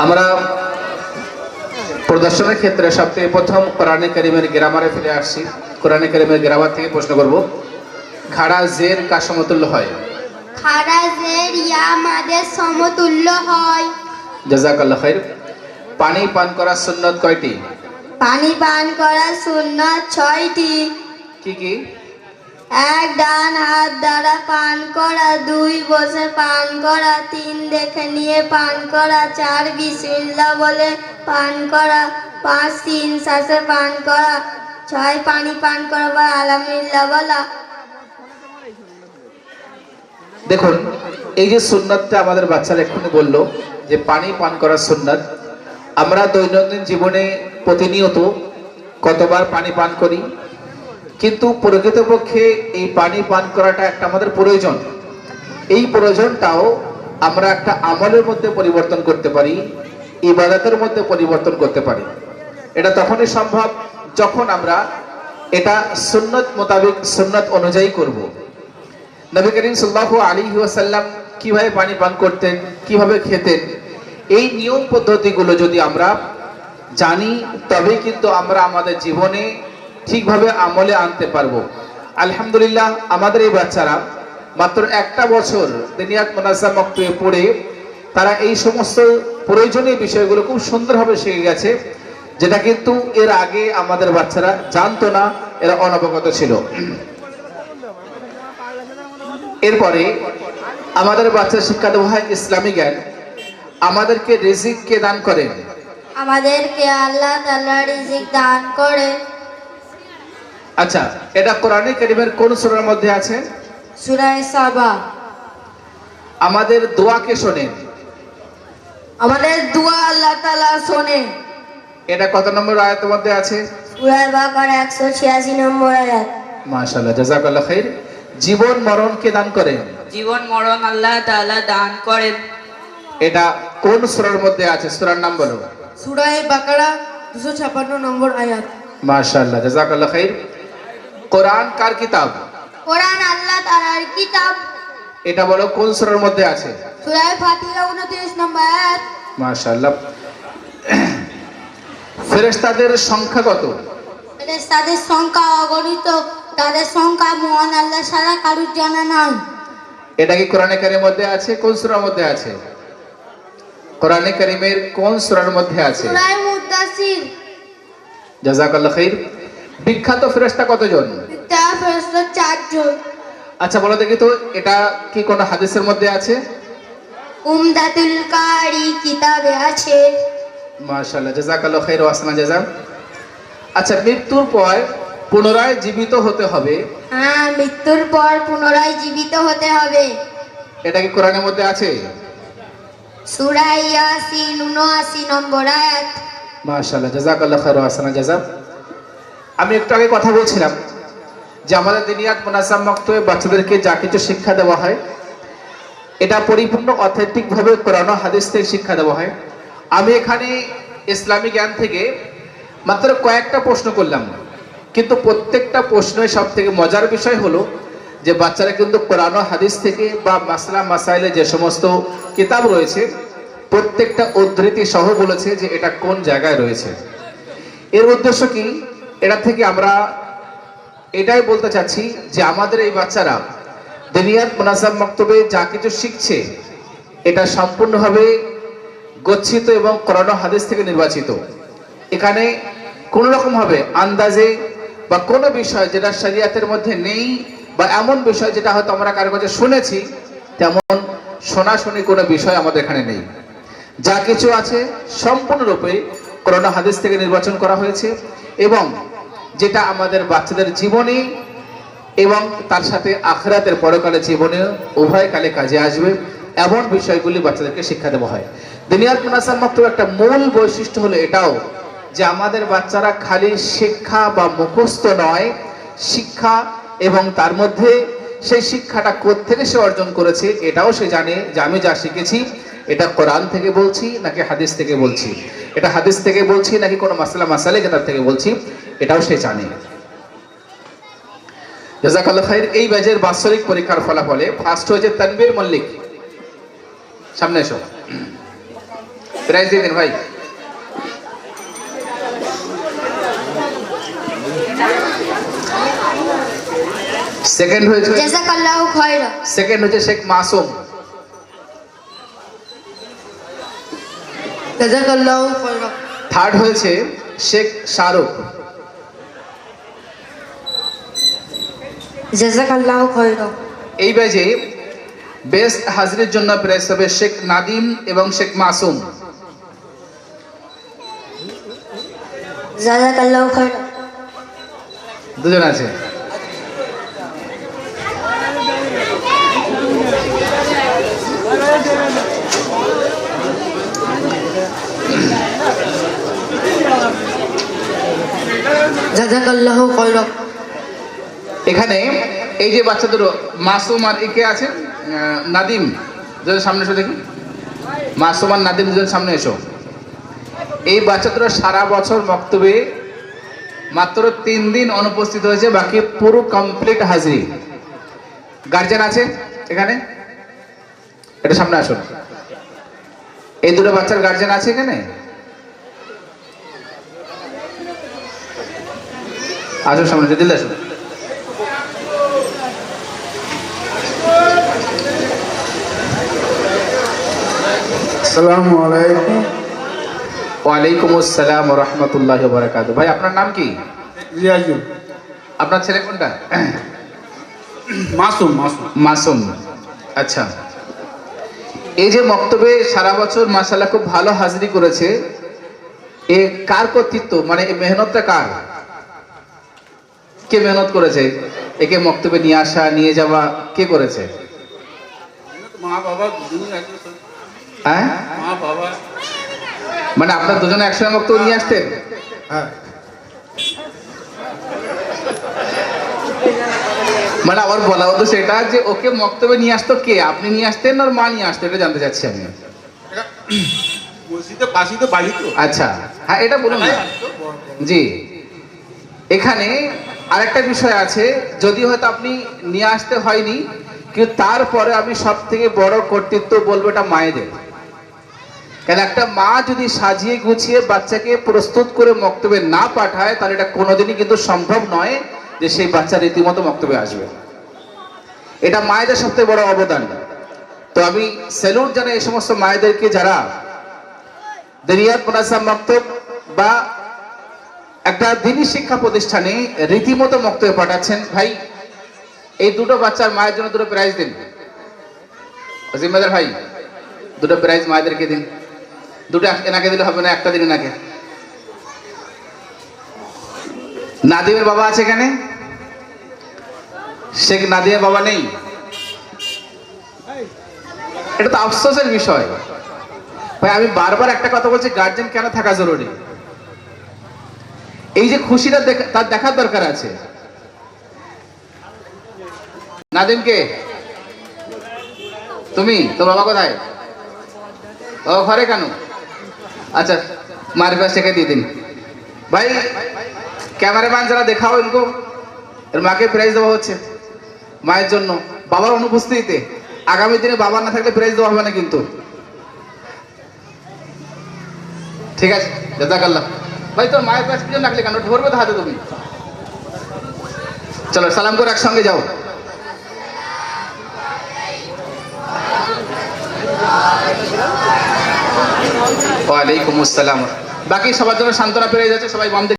আমরা প্রদর্শনের ক্ষেত্রে সবথেকে প্রথম কোরআনে কারিমের গ্রামারে ফিরে আসছি। কোরআনে কারিমের গ্রামার থেকে প্রশ্ন করব, খাড়া জের কার সমতুল্য হয়? খাড়া জের ইয়া মাদের সমতুল্য হয়। জাযাকাল্লাহ খাইর। পানি পান করার সুন্নাত কয়টি? পানি পান করার সুন্নাত 6টি। কি কি? 1 ডান হাত দ্বারা পান করা, 2 বসে পান করা, 3 দেখে নিয়ে পান করা, 4 বিসমিল্লাহ বলে পান করা, 5 3 শ্বাসে পান করা, 6 পানি পান করা বা আলহামদুলিল্লাহ বলা। দেখুন, এই যে সুন্নাতটা আমাদের বাচ্চারা এক্ষুনি বলল যে পানি পান করার সুন্নাত, আমরা দৈনন্দিন জীবনে প্রতিনিয়ত কতবার পানি পান করি, কিন্তু প্রকৃতপক্ষে এই পানি পান করাটা একটা আমাদের প্রয়োজন। এই প্রয়োজনটাও আমরা একটা আমলের মধ্যে পরিবর্তন করতে পারি, ইবাদতের মধ্যে পরিবর্তন করতে পারি। এটা তখনই সম্ভব যখন আমরা এটা সুন্নত মোতাবেক, সুন্নত অনুযায়ী করব। নবী করিম সাল্লাল্লাহু আলাইহি ওয়াসাল্লাম কিভাবে পানি পান করতেন, কিভাবে খেতেন, এই নিয়ম পদ্ধতিগুলো যদি আমরা জানি তবেই কিন্তু আমরা আমাদের জীবনে ঠিকভাবে আমলে আনতে পারবো। আলহামদুলিল্লাহ, আমাদের এই বাচ্চারা মাত্র 1টা বছর দিনিয়াত মুনাজ্জাম মাকতুবে পড়ে তারা এই সমস্ত প্রয়োজনীয় বিষয়গুলো খুব সুন্দরভাবে শিখে গেছে, যেটা কিন্তু এর আগে আমাদের বাচ্চারা জানতো না, এরা অনবগত ছিল। এরপরে আমাদের বাচ্চা শিক্ষা দেওয়া হয় ইসলামী জ্ঞান। আমাদেরকে রিজিক কে দান করেন? আমাদেরকে আল্লাহ তাআলা রিজিক দান করে। আচ্ছা, এটা কোরআনে কারীমের কোন সূরার মধ্যে আছে? সূরা সাবা। আমাদের দোয়া কে শোনেন? আমাদের দোয়া আল্লাহ তাআলা শোনেন। এটা কত নম্বর আয়াতের মধ্যে আছে? সূরা বাকারা 186 নম্বর আয়াত। মাশাআল্লাহ, জাযাকাল্লাহ খাইর। জীবন মরণ কে দান করেন? জীবন মরণ আল্লাহ তাআলা দান করেন। এটা কোন সূরার মধ্যে আছে? সূরার নাম বলো। সূরা বাকারা 256 নম্বর আয়াত। মাশাআল্লাহ, জাযাকাল্লাহ খাইর। কোরআন কার কিতাব? কোরআন আল্লাহ তাআলার কিতাব। এটা বলো কোন সূরার মধ্যে আছে? সূরা ফাতিহা 29 নম্বর আয়াত। মাশাআল্লাহ। ফেরেশতাদের সংখ্যা কত? ফেরেশতাদের সংখ্যা অগণিত, তাদের সংখ্যা মহান আল্লাহ ছাড়া কারুর জানা নাই। এটা কি কোরআনে কারীমের মধ্যে আছে? কোন সূরার মধ্যে আছে? কোরআনে কারীমের কোন সূরার মধ্যে আছে? সূরা মুদাসসির। জাযাকাল্লাহ খাইর। বিখ্যাত ফেরেশতা কতজন? তা ফেরেশতা 4 জন। আচ্ছা বলো দেখি তো, এটা কি কোন হাদিসের মধ্যে আছে? উমদাতুল কারি কিতাবে আছে। মাশাআল্লাহ, জাযাকাল্লাহ খাইর ওয়া আহসানা জাযা। আচ্ছা, মৃত্যুর পর পুনরায় জীবিত হতে হবে, হ্যাঁ, মৃত্যুর পর পুনরায় জীবিত হতে হবে। এটা কি কোরআনের মধ্যে আছে? সূরা ইয়াসিন 79 নম্বর আয়াত। মাশাআল্লাহ, জাযাকাল্লাহ খাইর ওয়া আহসানা জাযা। আমি একটু আগে কথা বলছিলাম যে আমাদের দিনিয়াত মুনাজ্জাম মাকতুবে বাচ্চাদেরকে যা কিছু শিক্ষা দেওয়া হয় এটা পরিপূর্ণ অথেন্টিক ভাবে কোরআন ও হাদিস থেকে শিক্ষা দেওয়া হয়। আমি এখানে ইসলামী জ্ঞান থেকে মাত্র কয়েকটা প্রশ্ন করলাম, কিন্তু প্রত্যেকটা প্রশ্নের সব থেকে মজার বিষয় হলো যে বাচ্চারা কিন্তু কোরআন ও হাদিস থেকে বা মাসলা মাসাইলে যে সমস্ত কিতাব রয়েছে প্রত্যেকটা উদ্ধৃতি সহ বলেছে যে এটা কোন জায়গায় রয়েছে। এর উদ্দেশ্য কি? এটা থেকে আমরা এটাই বলতে চাচ্ছি যে আমাদের এই বাচ্চারা দিনিয়াত মুনাজ্জাম মাকতুবে যা কিছু শিখছে এটা সম্পূর্ণভাবে গচ্ছিত এবং কোরআন ও হাদিস থেকে নির্বাচিত। এখানে কোন রকম ভাবে আন্দাজে বা কোনো বিষয় যেটা শরীয়তের মধ্যে নেই বা এমন বিষয় যেটা হয়তো আমরা কারো কাছে শুনেছি তেমন শোনাশুনি কোনো বিষয় আমাদের এখানে নেই। যা কিছু আছে সম্পূর্ণরূপে কোরআন ও হাদিস থেকে নির্বাচন করা হয়েছে এবং যেটা আমাদের বাচ্চাদের জীবনে এবং তার সাথে আখিরাতের পরকালের জীবনে উভয় কালে কাজে আসবে এমন বিষয়গুলি বাচ্চাদেরকে শিক্ষা দেওয়া হয়। দিনিয়াত মুনাজ্জাম মাকতুবের একটা মূল বৈশিষ্ট্য হলো এটাও যে আমাদের বাচ্চারা খালি শিক্ষা বা মুখস্থ নয়, শিক্ষা এবং তার মধ্যে সেই শিক্ষাটা কোত্থেকে সে অর্জন করেছে এটাও সে জানে যে আমি যা শিখেছি এটা কোরআন থেকে বলছি নাকি হাদিস থেকে বলছি, এটা হাদিস থেকে বলছি নাকি কোনো মাসলা মাসালে কিতাব থেকে বলছি, এটাও সে জানে। জাযাকাল্লাহ খাইর। এই ব্যাচের বাৎসরিক পরীক্ষার ফলাফলে ফার্স্ট হয়েছে তানবীর মল্লিক, সামনে এসো। প্রাইজ দিয়ে দিন ভাই। সেকেন্ড হয়েছে জাযাকাল্লাহু খায়রা। সেকেন্ড হচ্ছে শেখ মাসুম। জাযাকাল্লাহু খায়রা। থার্ড হয়েছে শেখ শাহরুখ। জাযাকাল্লাহু খায়রা। এই ব্যাচে বেস্ট হাজিরের জন্য প্রাইজ হবে শেখ নাদিম এবং শেখ মাসুম। জাযাকাল্লাহু খায়রা। দুজন আছে। জাযাকাল্লাহু খায়রা। এখানে এই যে বাচ্চাদের মাসুম আর একে আছে নাদিম, দুজন সামনে এসো দেখি। মাসুম আর নাদিম দুজন সামনে এসো। এই বাচ্চাদের সারা বছর বক্তব্যে মাত্র 3 দিন অনুপস্থিত হয়েছে, বাকি পুরো কমপ্লিট হাজিরি। গার্জেন আছে এখানে, এটা সামনে আসুন। এই দুটো বাচ্চার গার্জেন আছে এখানে, আসুন সামনে, দিল্লি আসুন। আসসালামু আলাইকুম। ওয়ালাইকুম আসসালাম ওয়া রাহমাতুল্লাহি ওয়া বারাকাতুহু। ভাই আপনার নাম কি? রিয়াজুল। আপনার ছেলে কোনটা? মাসুম। মাসুম। মাসুম। আচ্ছা, এই যে বক্তব্যে সারা বছর মাশাআল্লাহ খুব ভালো হাজিরি করেছে, এ কার কর্তৃত্ব, মানে এই মেহনতটা কার? কে মেহনত করেছে একে বক্তব্যে নিয়ে আসা নিয়ে যাওয়া, কে করেছে? মা বাবা দুজনে একসাথে। হ্যাঁ, মা বাবা। মানে আপনার দুজনে একসঙ্গে বক্তব্য নিয়ে আসতেন? হ্যাঁ। মানে আমার বলা হতো সেটা যে ওকে বক্তব্যে নিয়ে আসতো কে, আপনি নিয়ে আসতেন আর মা নিয়ে আসতো, এটা জানতে চাচ্ছি আমি। মসজিদে পাশেই তো বাড়ি তো। আচ্ছা, হ্যাঁ এটা বলুন না। জি, এখানে আরেকটা বিষয় আছে, যদি হয়তো আপনি নিয়ে আসতে হয়নি, কিন্তু তারপরে আমি সব থেকে বড় কর্তৃত্ব বলবো এটা মায়েদের। কেন, একটা মা যদি সাজিয়ে গুছিয়ে বাচ্চাকে প্রস্তুত করে বক্তব্যে না পাঠায়, তাহলে এটা কোনোদিনই কিন্তু সম্ভব নয় যে সেই বাচ্চা রীতিমতো বক্তব্যে আসবে। এটা মায়েদের সবথেকে বড় অবদান। তো আমি স্যালুট জানাই এই সমস্ত মায়েদেরকে যারা দিনিয়াত মুনাজ্জাম মাকতুব বা একটা দিনী শিক্ষা প্রতিষ্ঠানে রীতিমতো বক্তব্য পাঠাচ্ছেন। ভাই, এই দুটো বাচ্চার মায়ের জন্য দুটো প্রাইজ দিন। জিম্মেদার ভাই, দুটো প্রাইজ মায়েদেরকে দিন। দুটো এনাকে দিলে হবে না, একটা দিন এনাকে। নাদিমের বাবা আছে এখানে? শেখ নাদিমের বাবা নেই? এটা তো আফসোসের বিষয়। ভাই আমি বারবার একটা কথা বলছি, গার্জেন কেন থাকা জরুরি। এই যে খুশিটা তার দেখার দরকার আছে। নাদিমকে, তুমি তো বাবা কোথায়? বাবা ঘরে কেন? আচ্ছা, মার পাশ থেকে দিয়ে দিন। ভাই ক্যামেরাম্যান যারা দেখাও ইনকো, এর মাকে প্রাইজ দেওয়া হচ্ছে মায়ের জন্য, বাবার অনুপস্থিতিতে। আগামী দিনে বাবা না থাকলে প্রাইজ দেওয়া হবে না কিন্তু। ঠিক আছে, জাযাকাল্লাহ। ভাই তোর মায়ের কাছে কি রাখলে কেন? ধরবে তো হাতে তুমি। চলো সালাম করে একসঙ্গে যাও। ওয়ালাইকুম আসসালাম। বাকি সবার জন্য সান্ত্বনা পেয়ে যাচ্ছে, সবাই বাম দিকে